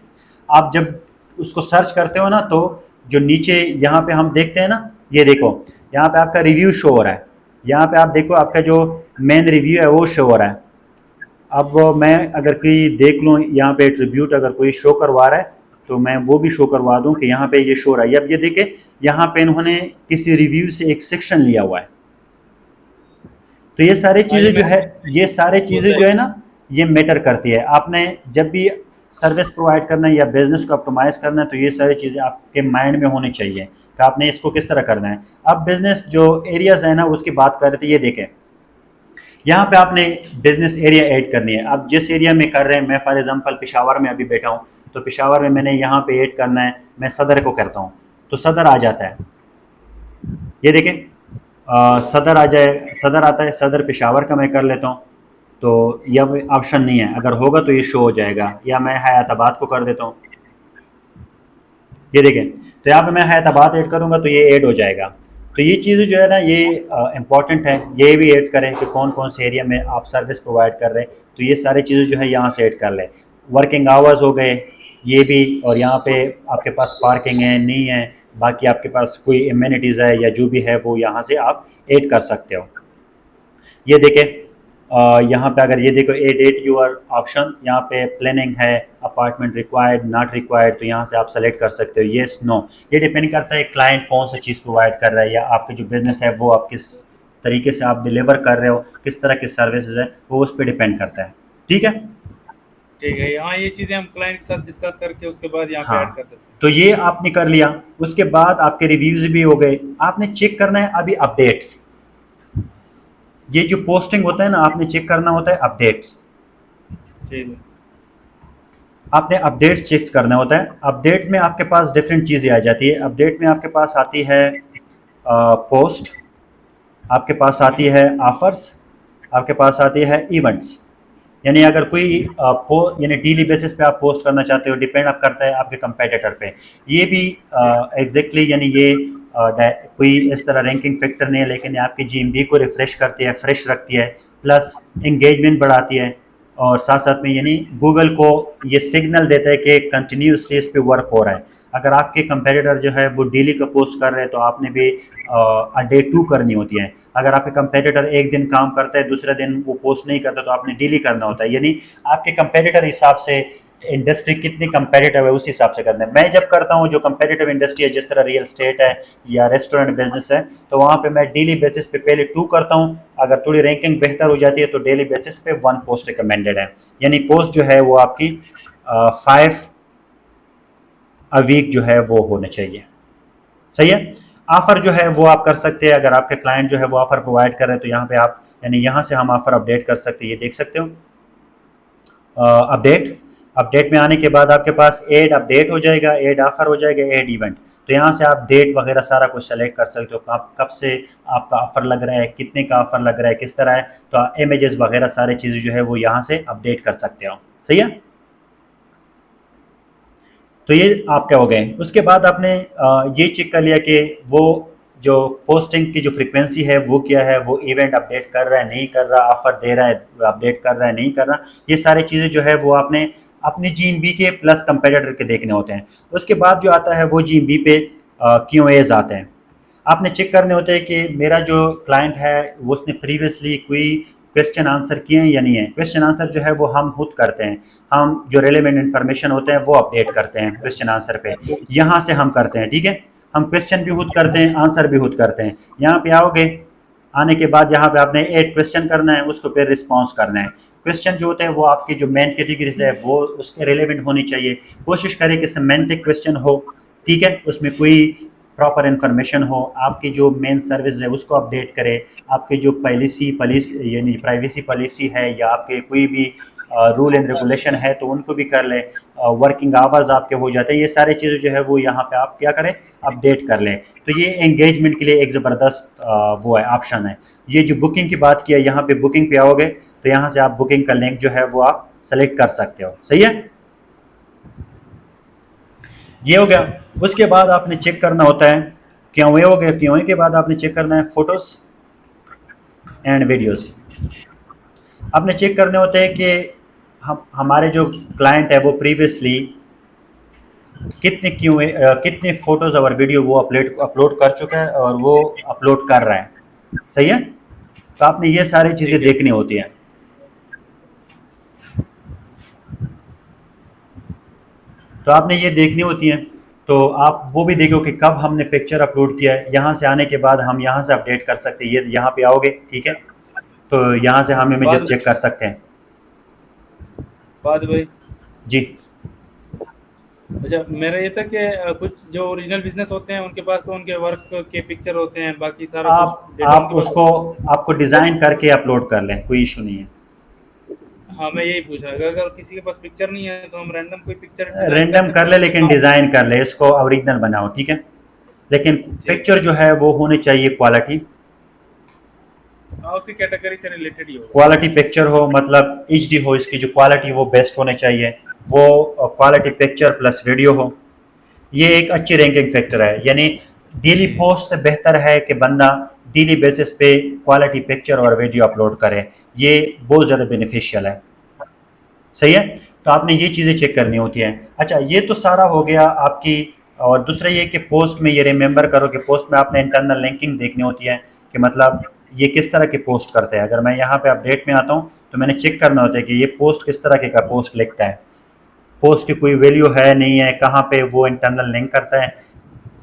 आप जब उसको सर्च करते हो ना, तो जो नीचे यहाँ पे हम देखते हैं ना, ये देखो यहाँ पे आपका रिव्यू शो हो रहा है। यहाँ पे आप देखो आपका जो मेन रिव्यू है वो शो हो रहा है। अब मैं अगर कोई देख लूँ यहाँ पे एट्रीब्यूट अगर कोई शो करवा रहा है तो मैं वो भी शो करवा दूँ कि यहाँ पे ये शो रहा है। अब ये देखिए यहाँ पे इन्होंने किसी रिव्यू से एक सेक्शन लिया हुआ है, तो ये सारी हाँ चीज़ें जो है, ये सारी वो चीज़ें तो जो है। है ना, ये मैटर करती है। आपने जब भी सर्विस प्रोवाइड करना है या बिजनेस को ऑप्टिमाइज करना है, तो ये सारी चीज़ें आपके माइंड में होनी चाहिए कि आपने इसको किस तरह करना है। अब बिजनेस जो एरियाज है ना, उसकी बात कर रहे थे, ये देखें यहाँ पे आपने बिजनेस एरिया ऐड करनी है। अब जिस एरिया में कर रहे हैं, मैं फॉर एग्जांपल पेशावर में अभी बैठा हूँ, तो पेशावर में मैंने यहाँ पे ऐड करना है, मैं सदर को करता हूँ तो सदर आ जाता है। ये देखें, सदर आ जाए, सदर आता है, सदर पेशावर का मैं कर लेता हूँ, तो यह ऑप्शन नहीं है, अगर होगा तो ये शो हो जाएगा। या मैं हयाताबाद को कर देता हूँ, ये देखें, तो यहाँ पे मैं हैदराबाद ऐड करूँगा तो ये ऐड हो जाएगा। तो ये चीज़ें जो है ना, ये इम्पॉर्टेंट है, ये भी ऐड करें कि कौन कौन से एरिया में आप सर्विस प्रोवाइड कर रहे हैं, तो ये सारी चीज़ें जो है यहाँ से ऐड कर लें। वर्किंग आवर्स हो गए ये भी, और यहाँ पे आपके पास पार्किंग है नहीं है, बाकी आपके पास कोई इम्यूनिटीज़ है या जो भी है वो यहाँ से आप ऐड कर सकते हो। ये देखें, यहाँ पे अगर ये देखो एट यूर ऑप्शन, यहाँ पे प्लानिंग है, अपार्टमेंट रिक्वायर्ड नॉट रिक्वायर्ड, तो यहाँ से आप सेलेक्ट कर सकते हो येस नो। ये डिपेंड करता है क्लाइंट कौन सी चीज़ प्रोवाइड कर रहा है, या आपकी जो बिजनेस है वो आप किस तरीके से आप डिलीवर कर रहे हो, किस तरह की सर्विसेज है, वो उस पर डिपेंड करता है। ठीक है। ठीक है, हाँ ये चीज़ें हम क्लाइंट के साथ डिस्कस करके उसके बाद यहाँ पे हाँ, ऐड कर सकते हैं। तो ये आपने कर लिया, उसके बाद आपके रिव्यूज़ भी हो गए। आपने चेक करना है अभी अपडेट्स, ये जो पोस्टिंग होता है ना, आपने चेक करना होता है अपडेट्स। ठीक है। आपने अपडेट्स चेक करना होता है। अपडेट में आपके पास डिफरेंट चीज़ें आ जाती है। अपडेट में आपके पास आती है पोस्ट, आपके पास आती है ऑफर्स, आपके पास आती है इवेंट्स। यानी अगर कोई यानी डेली बेसिस पे आप पोस्ट करना चाहते हो, डिपेंड आप करता है आपके कंपेटिटर पे। ये भी जी। एग्जैक्टली यानी ये कोई इस तरह रैंकिंग फैक्टर नहीं है, लेकिन ये आपकी जीएमबी को रिफ्रेश करती है, फ्रेश रखती है, प्लस एंगेजमेंट बढ़ाती है, और साथ साथ में यानी गूगल को ये सिग्नल देता है कि कंटिन्यूसली इस पे वर्क हो रहा है। अगर आपके कंपेटिटर जो है वो डेली का पोस्ट कर रहे हैं, तो आपने भी डे 2 करनी होती है। अगर आपके कंपेटिटर एक दिन काम करता है, दूसरे दिन वो पोस्ट नहीं करता, तो आपने डेली करना होता है। यानी आपके कंपेटिटर हिसाब से इंडस्ट्री कितनी कंपेटिटिव है उस हिसाब से करना है। मैं जब करता हूँ जो कंपेटिटिव इंडस्ट्री है, जिस तरह रियल स्टेट है या रेस्टोरेंट बिजनेस है, तो वहाँ पे मैं डेली बेसिस पे पहले 2 करता हूँ। अगर थोड़ी रैंकिंग बेहतर हो जाती है तो डेली बेसिस पे 1 पोस्ट रिकमेंडेड है। यानी पोस्ट जो है वो आपकी 5 अ वीक जो है वो होने चाहिए। सही है। ऑफर जो है वो आप कर सकते हैं, अगर आपके क्लाइंट जो है वो ऑफर प्रोवाइड कर रहे हैं, तो यहाँ पे आप यानी यहाँ से हम ऑफर अपडेट कर सकते हैं। ये देख सकते हो अपडेट। अपडेट में आने के बाद आपके पास एड अपडेट हो जाएगा, एड ऑफर हो जाएगा, एड इवेंट। तो यहाँ से आप डेट वगैरह सारा कुछ सेलेक्ट कर सकते हो, कब से आपका ऑफर लग रहा है, कितने का ऑफर लग रहा है, किस तरह है। तो इमेजेस वगैरह सारी चीज़ें जो है वो यहाँ से अपडेट कर सकते हो। सही है। तो ये आपके हो गए। उसके बाद आपने ये चेक कर लिया कि वो जो पोस्टिंग की जो फ्रीक्वेंसी है वो क्या है, वो इवेंट अपडेट कर रहा है नहीं कर रहा, ऑफर दे रहा है अपडेट कर रहा है नहीं कर रहा। ये सारी चीज़ें जो है वो आपने अपनी जीएमबी के प्लस कंपेटिटर के देखने होते हैं। उसके बाद जो आता है वो जीएमबी पे क्यूएज आते हैं। आपने चेक करने होते हैं कि मेरा जो क्लाइंट है वो उसने प्रीवियसली कोई क्वेश्चन आंसर किए हैं या नहीं है। क्वेश्चन आंसर जो है वो हम खुद करते हैं, हम जो रेलेवेंट इन्फॉर्मेशन होते हैं वो अपडेट करते हैं क्वेश्चन आंसर पे, यहाँ से हम करते हैं। ठीक है, हम क्वेश्चन भी खुद करते हैं, आंसर भी खुद करते हैं। यहाँ पे आओगे, आने के बाद यहाँ पे आपने एक क्वेश्चन करना है, उसको फिर रिस्पॉन्स करना है। क्वेश्चन जो होते हैं वो आपकी जो मेन कैटेगरीज है वो उसके रिलेवेंट होनी चाहिए। कोशिश करें कि सेमेंटिक क्वेश्चन हो, ठीक है, उसमें कोई प्रॉपर इन्फॉर्मेशन हो, आपकी जो मेन सर्विस है उसको अपडेट करें, आपके जो पॉलिसी यानी प्राइवेसी पॉलिसी है या आपके कोई भी रूल एंड रेगुलेशन है तो उनको भी कर लें। वर्किंग आवर्स आपके हो जाते हैं, ये सारी चीज़ें जो है वो यहाँ पे आप क्या करें, अपडेट कर लें। तो ये एंगेजमेंट के लिए एक ज़बरदस्त वो है ऑप्शन है। ये जो बुकिंग की बात की है, यहाँ पे बुकिंग पे आओगे तो यहाँ से आप बुकिंग का लिंक जो है वो आप सेलेक्ट कर सकते हो। सही है, ये हो गया। उसके बाद आपने चेक करना होता है क्यों हो गया, क्यों के बाद आपने चेक करना है फोटोज एंड वीडियोस। आपने चेक करने होते हैं कि हम हमारे जो क्लाइंट है वो प्रीवियसली कितने फोटोज और वीडियो वो अपलोड कर चुका है और वो अपलोड कर रहा है। सही है, तो आपने ये सारी चीज़ें ठीक है। देखनी होती हैं। तो आपने ये देखनी होती हैं, तो आप वो भी देखो कि कब हमने पिक्चर अपलोड किया है। यहाँ से आने के बाद हम यहाँ से अपडेट कर सकते हैं। ये यहाँ पे आओगे, ठीक है, तो यहाँ से हम इमेजेस बाद चेक कर सकते हैं। बाद भाई, जी। अच्छा मेरा ये था कि कुछ जो ओरिजिनल बिजनेस होते हैं उनके पास तो उनके वर्क के पिक्चर होते हैं, बाकी सारा कुछ डेटा आप उनके पास उसको होता है। आपको डिज़ाइन करके अपलोड कर लें, कोई इशू नहीं है। हाँ मैं यही पूछ रहा था, अगर किसी के पास पिक्चर नहीं है तो हम रैंडम कोई पिक्चर डिजाइन कर रेंडम कर सकते ले, हैं। लेकिन डिज़ाइन कर ले, इसको ओरिजिनल बनाओ, ठीक है। लेकिन ठीक पिक्चर जो है वो होनी चाहिए क्वालिटी। हाँ, उसी कैटेगरी से रिलेटेड ही होगा। क्वालिटी पिक्चर हो, मतलब एचडी हो, इसकी जो क्वालिटी वो बेस्ट होने चाहिए। वो क्वालिटी पिक्चर प्लस वीडियो हो, ये एक अच्छी रैंकिंग फैक्टर है। यानी डेली पोस्ट से बेहतर है कि बंदा डेली बेसिस पे क्वालिटी पिक्चर और वीडियो अपलोड करे, ये बहुत ज़्यादा बेनिफिशियल है। सही है। तो आपने ये चीज़ें चेक करनी होती हैं। अच्छा, ये तो सारा हो गया आपकी। और दूसरा ये कि पोस्ट में ये रिमेंबर करो कि पोस्ट में आपने इंटरनल लिंकिंग देखनी होती है, कि मतलब ये किस तरह की पोस्ट करते हैं। अगर मैं यहाँ पे अपडेट में आता हूँ तो मैंने चेक करना होता है कि ये पोस्ट किस तरह के का पोस्ट लिखता है, पोस्ट की कोई वैल्यू है नहीं है, कहाँ पे वो इंटरनल लिंक करता है।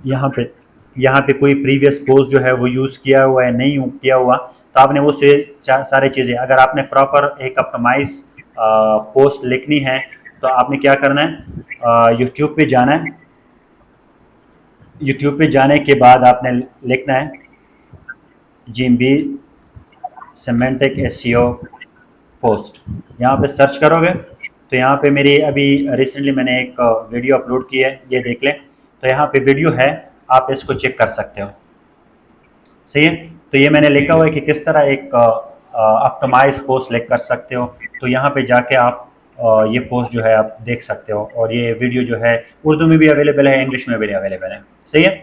यहाँ पे यहाँ पे कोई प्रीवियस पोस्ट जो है वो यूज़ किया हुआ है नहीं किया हुआ। तो आपने वो से सारी चीज़ें, अगर आपने प्रॉपर एक अपटमाइज पोस्ट लिखनी है तो आपने क्या करना है, यूट्यूब पे जाना है। यूट्यूब पे जाने के बाद आपने लिखना है GMB सेमेंटिक एसईओ पोस्ट। यहाँ पे सर्च करोगे तो यहाँ पे मेरी अभी रिसेंटली मैंने एक वीडियो अपलोड की है, ये देख लें। तो यहाँ पे वीडियो है, आप इसको चेक कर सकते हो। सही है। तो ये मैंने लिखा ठीक हुआ है। है कि किस तरह एक ऑप्टिमाइज पोस्ट लिख कर सकते हो। तो यहाँ पे जाके आप ये पोस्ट जो है आप देख सकते हो, और ये वीडियो जो है उर्दू में भी अवेलेबल है, इंग्लिश में भी अवेलेबल है। सही है।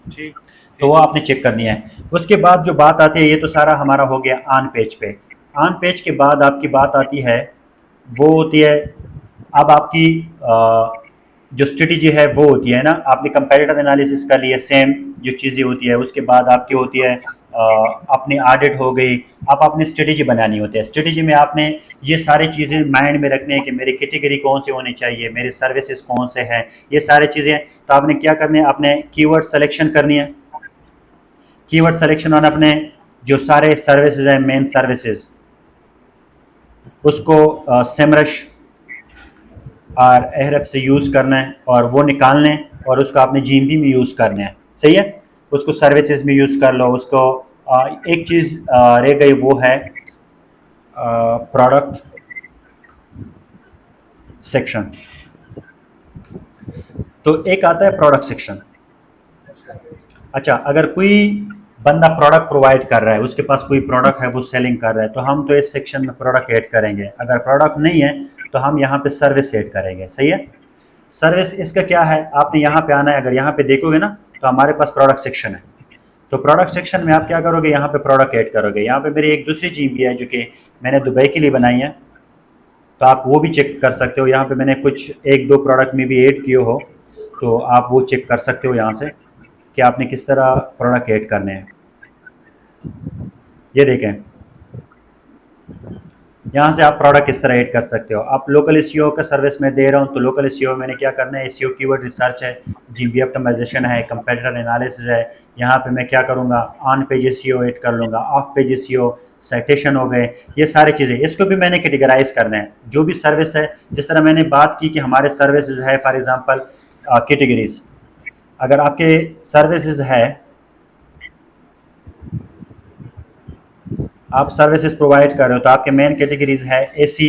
ठीक तो वो ठीक है। आपने चेक करनी है। उसके बाद जो बात आती है, ये तो सारा हमारा हो गया ऑन पेज पे। ऑन पेज के बाद आपकी बात आती है, वो होती है अब आपकी जो स्ट्रेटेजी है वो होती है ना, आपने कंपैरेटर एनालिसिस कर लिया, सेम जो चीज़ें होती है। उसके बाद आपकी होती है अपनी ऑडिट हो गई। अब आपने स्ट्रेटेजी बनानी होती है। स्ट्रेटेजी में आपने ये सारी चीज़ें माइंड में रखनी है कि मेरी कैटेगरी कौन सी होनी चाहिए, मेरी सर्विसेज कौन से हैं, ये सारी चीज़ें। तो आपने क्या करनी है, अपने कीवर्ड सेलेक्शन करनी है। कीवर्ड सिलेक्शन और अपने जो सारे सर्विसेज हैं, मेन सर्विसेज, उसको सेमरश और एहरफ से यूज़ करना है, और वो निकालने हैं, और उसको आपने जीएमबी में यूज़ करना है। सही है। उसको सर्विसेज में यूज़ कर लो उसको। एक चीज़ रह गई, वो है प्रोडक्ट सेक्शन। तो एक आता है प्रोडक्ट सेक्शन। अच्छा, अगर कोई बंदा प्रोडक्ट प्रोवाइड कर रहा है, उसके पास कोई प्रोडक्ट है, वो सेलिंग कर रहा है, तो हम तो इस सेक्शन में प्रोडक्ट ऐड करेंगे। अगर प्रोडक्ट नहीं है तो हम यहाँ पे सर्विस ऐड करेंगे। सही है। सर्विस इसका क्या है, आपने यहाँ पे आना है। अगर यहाँ पे देखोगे ना तो हमारे पास प्रोडक्ट सेक्शन है। तो प्रोडक्ट सेक्शन में आप क्या करोगे, यहाँ पे प्रोडक्ट ऐड करोगे। यहाँ पे मेरी एक दूसरी चीज़ भी है जो कि मैंने दुबई के लिए बनाई है, तो आप वो भी चेक कर सकते हो। यहाँ पे मैंने कुछ एक दो प्रोडक्ट में भी ऐड किए हो, तो आप वो चेक कर सकते हो यहाँ से कि आपने किस तरह प्रोडक्ट ऐड करने हैं। ये देखें, यहाँ से आप प्रोडक्ट किस तरह ऐड कर सकते हो। आप लोकल एसईओ का सर्विस में दे रहा हूँ, तो लोकल एसईओ मैंने क्या करना है, एसईओ कीवर्ड रिसर्च है, जीबी ऑप्टिमाइजेशन है, कंपेटिटर एनालिसिस है। यहाँ पे मैं क्या करूँगा, ऑन पेज एसईओ ऐड कर लूँगा, ऑफ पेज एसईओ, साइटेशन हो गए, ये सारी चीज़ें। इसको भी मैंने कैटेगराइज करना है, जो भी सर्विस है। जिस तरह मैंने बात की कि हमारे सर्विसेज है, फॉर एग्जांपल कैटेगरीज। अगर आपके सर्विसेज है, आप सर्विसेज प्रोवाइड कर रहे हो, तो आपके मेन कैटेगरीज है एसी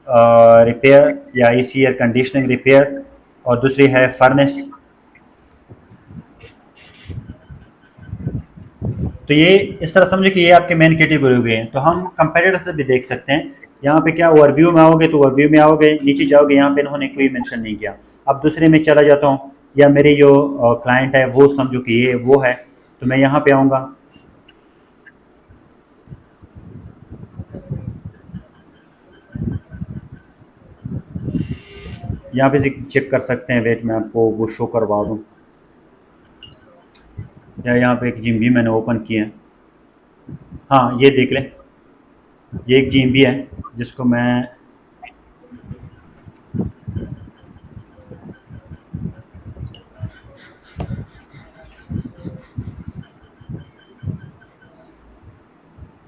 रिपेयर या एसी एयर कंडीशनिंग रिपेयर, और दूसरी है फर्नेस। तो ये इस तरह समझे कि ये आपके मेन कैटेगरी हो गए हैं। तो हम कंपेटिटर से भी देख सकते हैं। यहाँ पे क्या ओवरव्यू में आओगे, तो ओवरव्यू में आओगे, नीचे जाओगे, यहाँ पे इन्होंने कोई मेंशन नहीं किया। अब दूसरे में चला जाता हूँ, या मेरी जो क्लाइंट है वो समझो कि ये वो है, तो मैं यहाँ पे आऊँगा। यहाँ पे चेक कर सकते हैं, वेट मैं आपको वो शो करवा दूँ। या यहाँ पे एक जिम भी मैंने ओपन किया है। हाँ, ये देख लें, ये एक जिम भी है जिसको मैं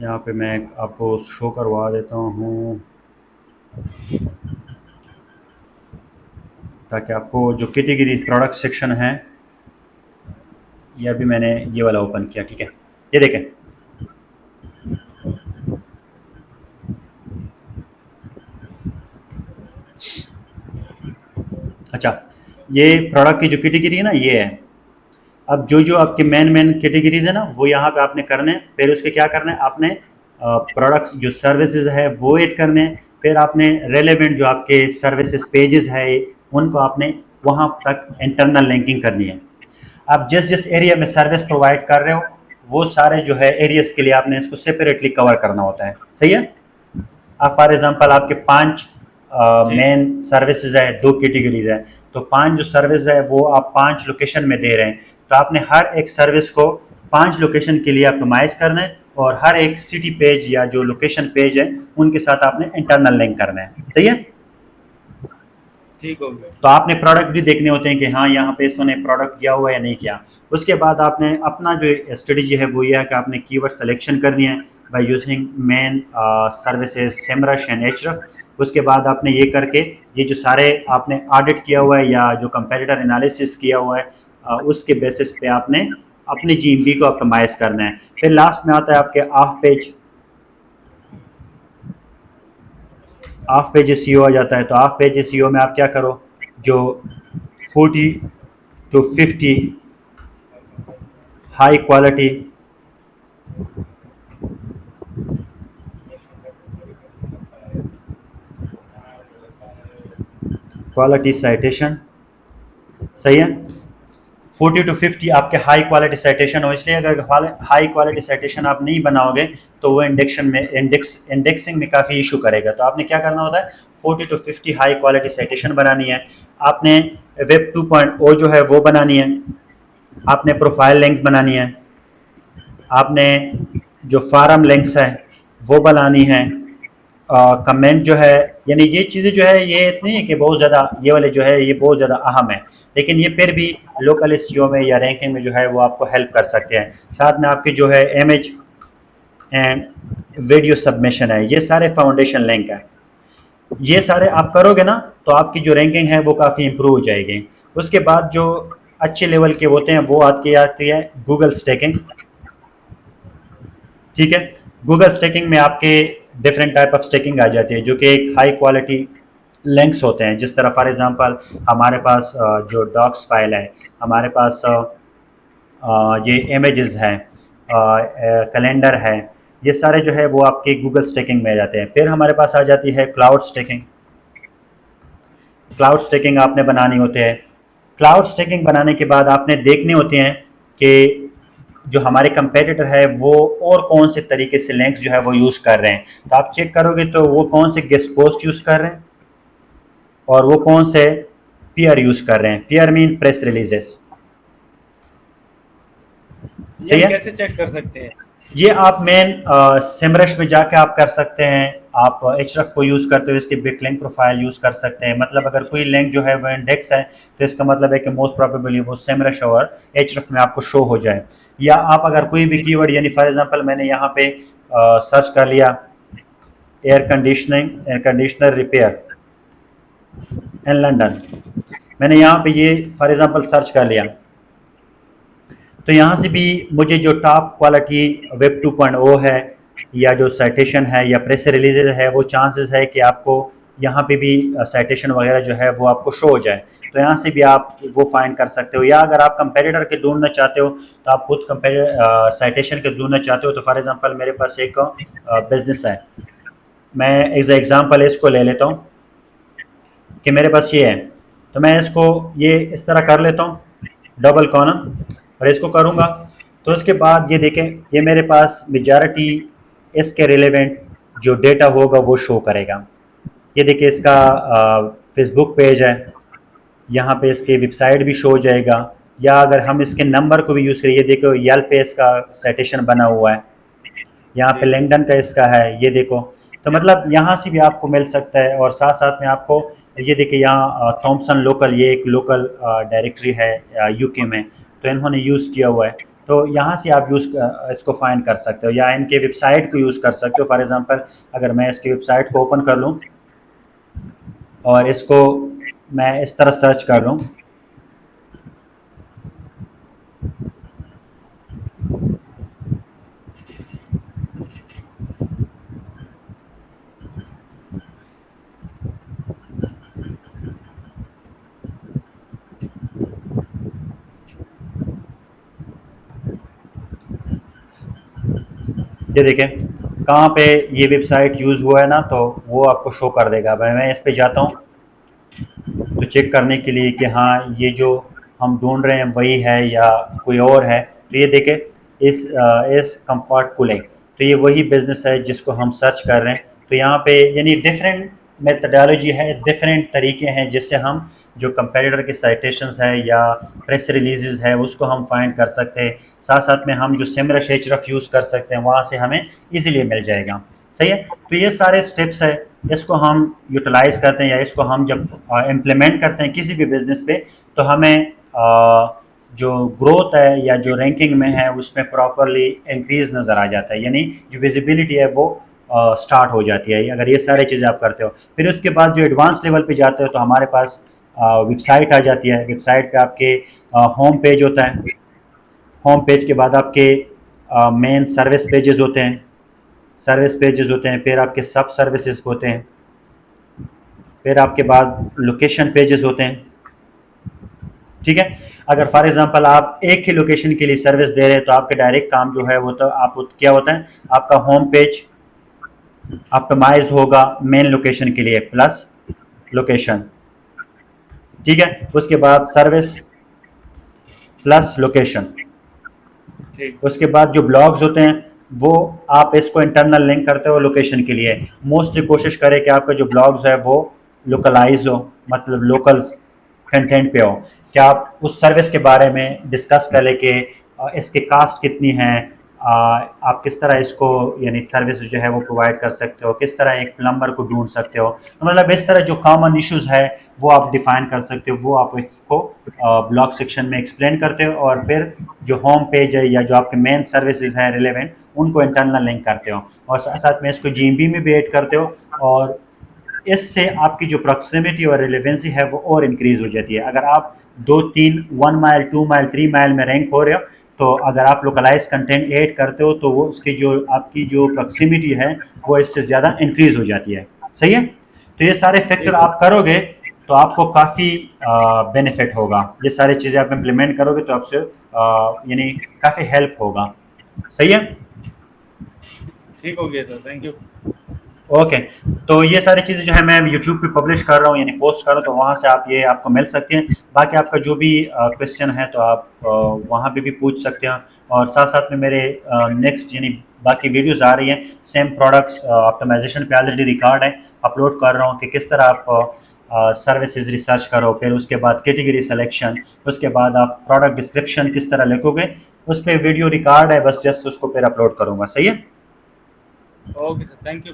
यहाँ पे मैं आपको शो करवा देता हूँ ताकि आपको जो कैटेगरी प्रोडक्ट सेक्शन है, ये अभी मैंने ये वाला ओपन किया, ठीक है, ये देखें। अच्छा, ये प्रोडक्ट की जो कैटेगरी है ना, ये है। अब जो जो आपके मेन कैटेगरीज है ना, वो यहाँ पे आपने करने हैं। फिर उसके क्या करना है, आपने प्रोडक्ट्स जो सर्विसेज है वो ऐड करने हैं। फिर आपने रेलेवेंट जो आपके सर्विसेज पेजेस है उनको आपने वहाँ तक इंटरनल लिंकिंग करनी है। आप जिस जिस एरिया में सर्विस प्रोवाइड कर रहे हो वो सारे जो है एरियाज के लिए आपने इसको सेपरेटली कवर करना होता है, सही है। अब फॉर एग्जांपल आपके 5 जी मेन सर्विसेज है, 2 कैटेगरीज है, तो 5 जो सर्विस है वो आप 5 लोकेशन में दे रहे हैं, तो आपने हर एक सर्विस को 5 लोकेशन के लिए ऑप्टिमाइज करना है और हर एक सिटी पेज या जो लोकेशन पेज है उनके साथ आपने इंटरनल लिंक करना है, सही है। ठीक हो गया। तो आपने प्रोडक्ट भी देखने होते हैं कि हाँ यहाँ पे इसने प्रोडक्ट किया हुआ है या नहीं किया। उसके बाद आपने अपना जो स्ट्रेटजी है वो ये है कि आपने कीवर्ड सिलेक्शन करनी है by using main services Semrush and एचरफ। उसके बाद आपने ये करके ये जो सारे आपने ऑडिट किया हुआ है या जो कंपेटिटर एनालिसिस किया हुआ है उसके बेसिस पे आपने अपनी जीएमबी को ऑप्टिमाइज करना है। फिर लास्ट में आता है आपके ऑफ पेज एसईओ आ जाता है। तो ऑफ पेज एसईओ में आप क्या करो, जो 40 to 50 हाई क्वालिटी साइटेशन, सही है। 40 to 50 आपके हाई क्वालिटी साइटेशन हो, इसलिए अगर हाई क्वालिटी साइटेशन आप नहीं बनाओगे तो वो इंडेक्सिंग में काफ़ी इशू करेगा। तो आपने क्या करना होता है, 40 to 50 हाई क्वालिटी साइटेशन बनानी है। आपने वेब 2.0 जो है वो बनानी है, आपने प्रोफाइल लिंक्स बनानी है, आपने जो फार्म लिंक्स है वो बनानी है, कमेंट जो है, यानी ये चीज़ें जो है ये इतनी है कि बहुत ज़्यादा ये वाले जो है ये बहुत ज़्यादा अहम है, लेकिन ये फिर भी लोकल एसईओ में या रैंकिंग में जो है वो आपको हेल्प कर सकते हैं। साथ में आपकी जो है इमेज एंड वीडियो सबमिशन है, ये सारे फाउंडेशन लिंक है। ये सारे आप करोगे ना तो आपकी जो रैंकिंग है वो काफ़ी इम्प्रूव हो जाएगी। उसके बाद जो अच्छे लेवल के होते हैं वो आती है गूगल स्टेकिंग, ठीक है। गूगल स्टेकिंग में आपके डिफरेंट टाइप ऑफ स्टेकिंग आ जाती है जो कि एक हाई क्वालिटी लिंक्स होते हैं। जिस तरह फॉर एग्जांपल हमारे पास जो डॉक्स फाइल है, हमारे पास ये इमेजेस हैं, कैलेंडर है, ये सारे जो है वो आपके गूगल स्टेकिंग में आ जाते हैं। फिर हमारे पास आ जाती है क्लाउड स्टेकिंग। क्लाउड स्टेकिंग आपने बनानी होती है। क्लाउड स्टेकिंग बनाने के बाद आपने देखने होते हैं कि जो हमारे कंपेटिटर है वो और कौन से तरीके से लिंक्स जो है वो यूज़ कर रहे हैं। तो आप चेक करोगे तो वो कौन से गेस्ट पोस्ट यूज़ कर रहे हैं और वो कौन से पीआर यूज़ कर रहे हैं। पीआर मीन प्रेस रिलीजेस, ये सही हम है। कैसे चेक कर सकते हैं? ये आप मेन सिमरश में जाके आप कर सकते हैं। आप एचरफ को यूज़ करते हुए इसकी बिग लिंक प्रोफाइल यूज़ कर सकते हैं। मतलब अगर कोई लिंक जो है वो इंडेक्स है तो इसका मतलब है कि मोस्ट प्रोबेबली वो सिमरश और एचरफ में आपको शो हो जाए। या आप अगर कोई भी जी कीवर्ड, यानी फॉर एग्जांपल मैंने यहाँ पे सर्च कर लिया air conditioner repair in London, मैंने यहाँ पे ये फॉर एग्जांपल सर्च कर लिया, तो यहाँ से भी मुझे जो टॉप क्वालिटी वेब 2.0 है या जो साइटेशन है या प्रेस रिलीज है वो चांसेस है कि आपको यहाँ पे भी साइटेशन वगैरह जो है वो आपको शो हो जाए। तो यहाँ से भी आप वो फाइंड कर सकते हो। या अगर आप कंपेटिटर के ढूंढना चाहते हो तो आप खुद साइटेशन के ढूंढना चाहते हो तो फॉर एग्जांपल मेरे पास एक बिजनेस है, मैं एज एग्जांपल इसको ले लेता हूँ कि मेरे पास ये है, तो मैं इसको ये इस तरह कर लेता हूँ डबल कॉलम और इसको करूँगा। तो उसके बाद ये देखें ये मेरे पास मेजॉरिटी इसके रिलेवेंट जो डेटा होगा वो शो करेगा। ये देखिए इसका फेसबुक पेज है, यहाँ पे इसके वेबसाइट भी शो हो जाएगा। या अगर हम इसके नंबर को भी यूज़ करें, ये देखो येल्प पे इसका साइटेशन बना हुआ है, यहाँ पे जी लिंक्डइन का इसका है, ये देखो। तो मतलब यहाँ से भी आपको मिल सकता है। और साथ साथ में आपको ये देखिए यहाँ थॉमसन लोकल, ये एक लोकल डायरेक्टरी है यूके में, तो इन्होंने यूज़ किया हुआ है। तो यहाँ से आप इसको फाइंड कर सकते हो या इनके वेबसाइट को यूज़ कर सकते हो। फॉर एग्जांपल अगर मैं इसकी वेबसाइट को ओपन कर लूँ और इसको मैं इस तरह सर्च कर लूँ, ये देखें कहाँ पे ये वेबसाइट यूज़ हुआ है ना, तो वो आपको शो कर देगा। मैं इस पे जाता हूँ तो चेक करने के लिए कि हाँ ये जो हम ढूंढ रहे हैं वही है या कोई और है। तो ये देखें इस कंफर्ट कूलिंग, तो ये वही बिज़नेस है जिसको हम सर्च कर रहे हैं। तो यहाँ पे यानी डिफरेंट मेथडोलॉजी है, डिफरेंट तरीके हैं जिससे हम जो कंपेटिटर के साइटेशंस है या प्रेस रिलीजेस है उसको हम फाइंड कर सकते हैं। साथ साथ में हम जो सिमरश href यूज़ कर सकते हैं वहाँ से हमें इजीली मिल जाएगा। सही है। तो ये सारे स्टेप्स है, इसको हम यूटिलाइज करते हैं या इसको हम जब इम्प्लीमेंट करते हैं किसी भी बिज़नेस पे, तो हमें जो ग्रोथ है या जो रैंकिंग में है उसमें प्रॉपरली इंक्रीज नज़र आ जाता है, यानी जो विजिबिलिटी है वो स्टार्ट हो जाती है अगर ये सारी चीज़ें आप करते हो। फिर उसके बाद जो एडवांस लेवल पे जाते हो तो हमारे पास वेबसाइट आ जाती है। वेबसाइट पे आपके होम पेज होता है, होम पेज के बाद आपके मेन सर्विस पेजेस होते हैं, सर्विस पेजेस होते हैं, फिर आपके सब सर्विसेज होते हैं, फिर आपके बाद लोकेशन पेजेस होते हैं। ठीक है। अगर फॉर एग्जांपल आप एक ही लोकेशन के लिए सर्विस दे रहे हैं तो आपके डायरेक्ट काम जो है वो तो आप क्या होता है, आपका होम पेज ऑप्टिमाइज होगा मेन लोकेशन के लिए प्लस लोकेशन। ठीक है। उसके बाद सर्विस प्लस लोकेशन। ठीक। उसके बाद जो ब्लॉग्स होते हैं वो आप इसको इंटरनल लिंक करते हो लोकेशन के लिए। मोस्टली कोशिश करें कि आपका जो ब्लॉग्स है वो लोकलाइज हो, मतलब लोकल कंटेंट पे हो। क्या आप उस सर्विस के बारे में डिस्कस करें कि इसके कास्ट कितनी है, आप किस तरह इसको यानी सर्विस जो है वो प्रोवाइड कर सकते हो, किस तरह एक प्लम्बर को ढूंढ सकते हो। तो मतलब इस तरह जो कॉमन इश्यूज है वो आप डिफाइन कर सकते हो, वो आप इसको ब्लॉग सेक्शन में एक्सप्लेन करते हो और फिर जो होम पेज है या जो आपके मेन सर्विसेज है रिलेवेंट उनको इंटरनल लिंक करते हो और साथ साथ में इसको जीएमबी में भी ऐड करते हो। और इससे आपकी जो प्रॉक्सिमिटी और रिलेवेंसी है वो और इंक्रीज हो जाती है। अगर आप 2-3 1 माइल 2 माइल 3 माइल में रैंक हो रहे हो तो अगर आप लोकलाइज कंटेंट ऐड करते हो तो वो उसकी जो आपकी जो प्रॉक्सिमिटी है वो इससे ज़्यादा इंक्रीज हो जाती है। सही है। तो ये सारे फैक्टर ठीक है। आप करोगे तो आपको काफ़ी बेनिफिट होगा। ये सारी चीज़ें आप इम्प्लीमेंट करोगे तो आपसे यानी काफ़ी हेल्प होगा। सही है। ठीक हो गया सर, थैंक यू। ओके। तो ये सारी चीज़ें जो है मैं यूट्यूब पे पब्लिश कर रहा हूँ यानी पोस्ट कर रहा हूँ, तो वहाँ से आप ये आपको मिल सकती हैं। बाकी आपका जो भी क्वेश्चन है तो आप वहाँ पे भी पूछ सकते हैं। और साथ साथ में मेरे नेक्स्ट यानी बाकी वीडियोस आ रही हैं सेम प्रोडक्ट्स ऑप्टिमाइजेशन पे ऑलरेडी रिकॉर्ड है, अपलोड कर रहा हूँ कि किस तरह आप सर्विसेज रिसर्च करो, फिर उसके बाद कैटेगरी सिलेक्शन, उसके बाद आप प्रोडक्ट डिस्क्रिप्शन किस तरह लिखोगे, उस पर वीडियो रिकॉर्ड है, बस जस्ट उसको फिर अपलोड करूँगा। सही है। Okay sir, thank you.